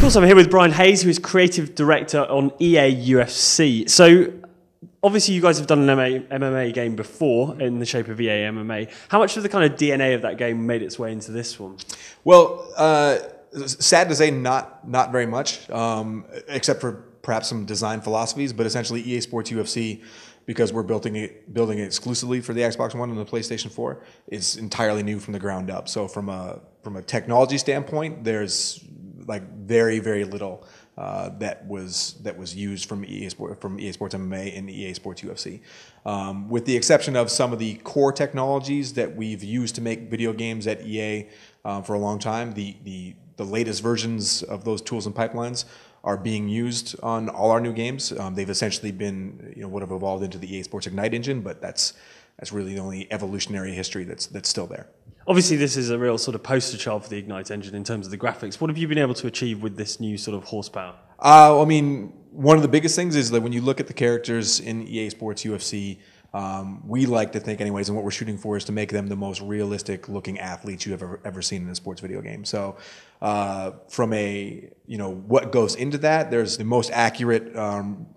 course, I'm here with Brian Hayes, who is creative director on EA UFC. So, obviously, you guys have done an MMA game before in the shape of EA MMA. How much of the kind of DNA of that game made its way into this one? Well, sad to say, not very much, except for perhaps some design philosophies. But essentially, EA Sports UFC, because we're building it exclusively for the Xbox One and the PlayStation 4, is entirely new from the ground up. So from a technology standpoint, there's like very little that was used from EA Sports MMA and EA Sports UFC, with the exception of some of the core technologies that we've used to make video games at EA for a long time. The latest versions of those tools and pipelines are being used on all our new games. They've essentially been, would have evolved into the EA Sports Ignite engine, but that's really the only evolutionary history that's still there. Obviously, this is a real sort of poster child for the Ignite engine in terms of the graphics. What have you been able to achieve with this new sort of horsepower? I mean, one of the biggest things is that when you look at the characters in EA Sports UFC, we like to think anyways, and what we're shooting for is to make them the most realistic looking athletes you have ever seen in a sports video game. So from a, what goes into that, there's the most accurate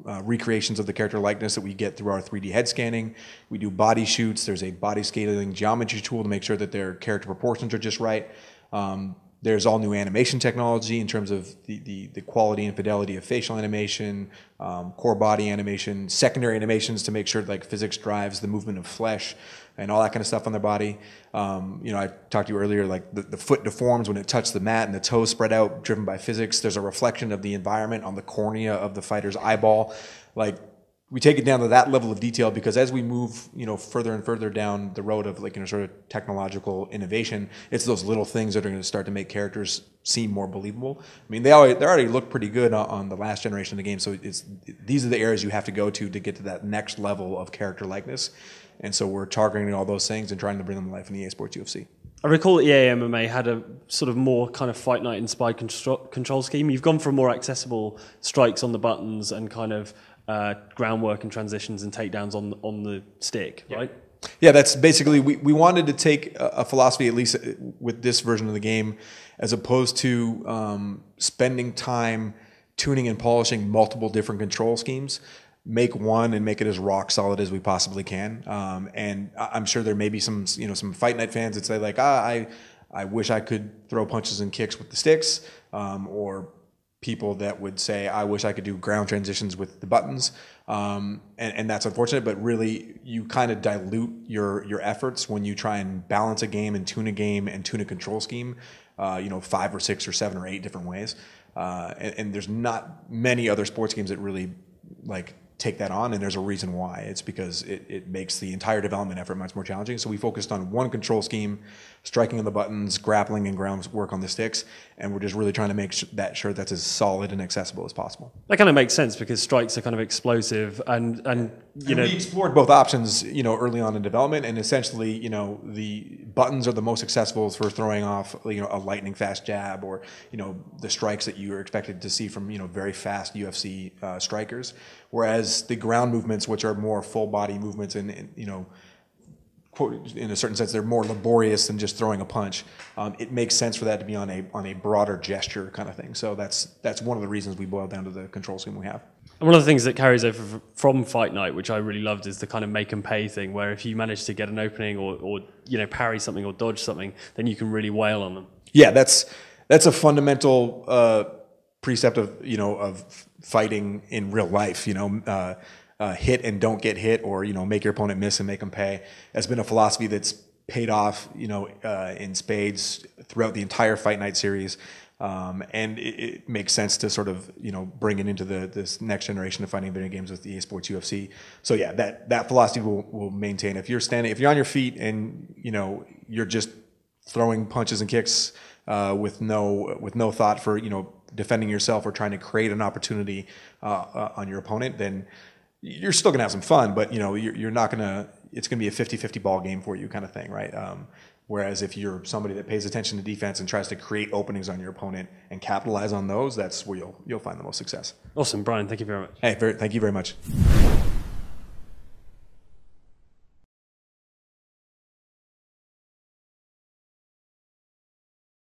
recreations of the character likeness that we get through our 3D head scanning. We do body shoots. There's a body scaling geometry tool to make sure that their character proportions are just right. There's all new animation technology in terms of the quality and fidelity of facial animation, core body animation, secondary animations to make sure like physics drives the movement of flesh and all that kind of stuff on their body. I talked to you earlier, like the foot deforms when it touches the mat and the toes spread out, driven by physics. There's a reflection of the environment on the cornea of the fighter's eyeball. Like, we take it down to that level of detail because as we move, further and further down the road of sort of technological innovation, it's those little things that are going to start to make characters seem more believable. I mean, they already look pretty good on the last generation of the game. So these are the areas you have to go to get to that next level of character likeness. And so we're targeting all those things and trying to bring them to life in the EA Sports UFC. I recall EA MMA had a sort of more kind of Fight Night inspired control scheme. You've gone for more accessible strikes on the buttons and kind of groundwork and transitions and takedowns on the stick, right? Yeah, that's basically, we wanted to take a philosophy, at least with this version of the game, as opposed to spending time tuning and polishing multiple different control schemes, make one and make it as rock solid as we possibly can. And I'm sure there may be some Fight Night fans that say like, I wish I could throw punches and kicks with the sticks, or people that would say, I wish I could do ground transitions with the buttons. And that's unfortunate, but really you kind of dilute your efforts when you try and balance a game and tune a control scheme, 5 or 6 or 7 or 8 different ways. And there's not many other sports games that really take that on, and there's a reason why. It's because it makes the entire development effort much more challenging. So we focused on one control scheme, striking on the buttons, grappling and ground work on the sticks, and we're just really trying to make sure that's as solid and accessible as possible. That kind of makes sense because strikes are kind of explosive, and we explored both options, early on in development, and essentially, the buttons are the most accessible for throwing off, a lightning fast jab, or the strikes that you are expected to see from very fast UFC strikers, whereas the ground movements, which are more full body movements and in a certain sense, they're more laborious than just throwing a punch. It makes sense for that to be on a broader gesture kind of thing. So that's one of the reasons we boil down to the control scheme we have. And one of the things that carries over from Fight Night, which I really loved, is the kind of make and pay thing, where if you manage to get an opening or parry something or dodge something, then you can really wail on them. Yeah, that's a fundamental precept of fighting in real life. Hit and don't get hit, or make your opponent miss and make them pay, has been a philosophy that's paid off in spades throughout the entire Fight Night series, and it makes sense to sort of bring it into this next generation of fighting video games with EA Sports UFC. So yeah, that philosophy will maintain. If you're on your feet and you're just throwing punches and kicks with no thought for defending yourself or trying to create an opportunity on your opponent, then you're still gonna have some fun, but you're not gonna. It's gonna be a 50-50 ball game for you, kind of thing, right? Whereas if you're somebody that pays attention to defense and tries to create openings on your opponent and capitalize on those, that's where you'll find the most success. Awesome, Brian. Thank you very much. Hey, thank you very much.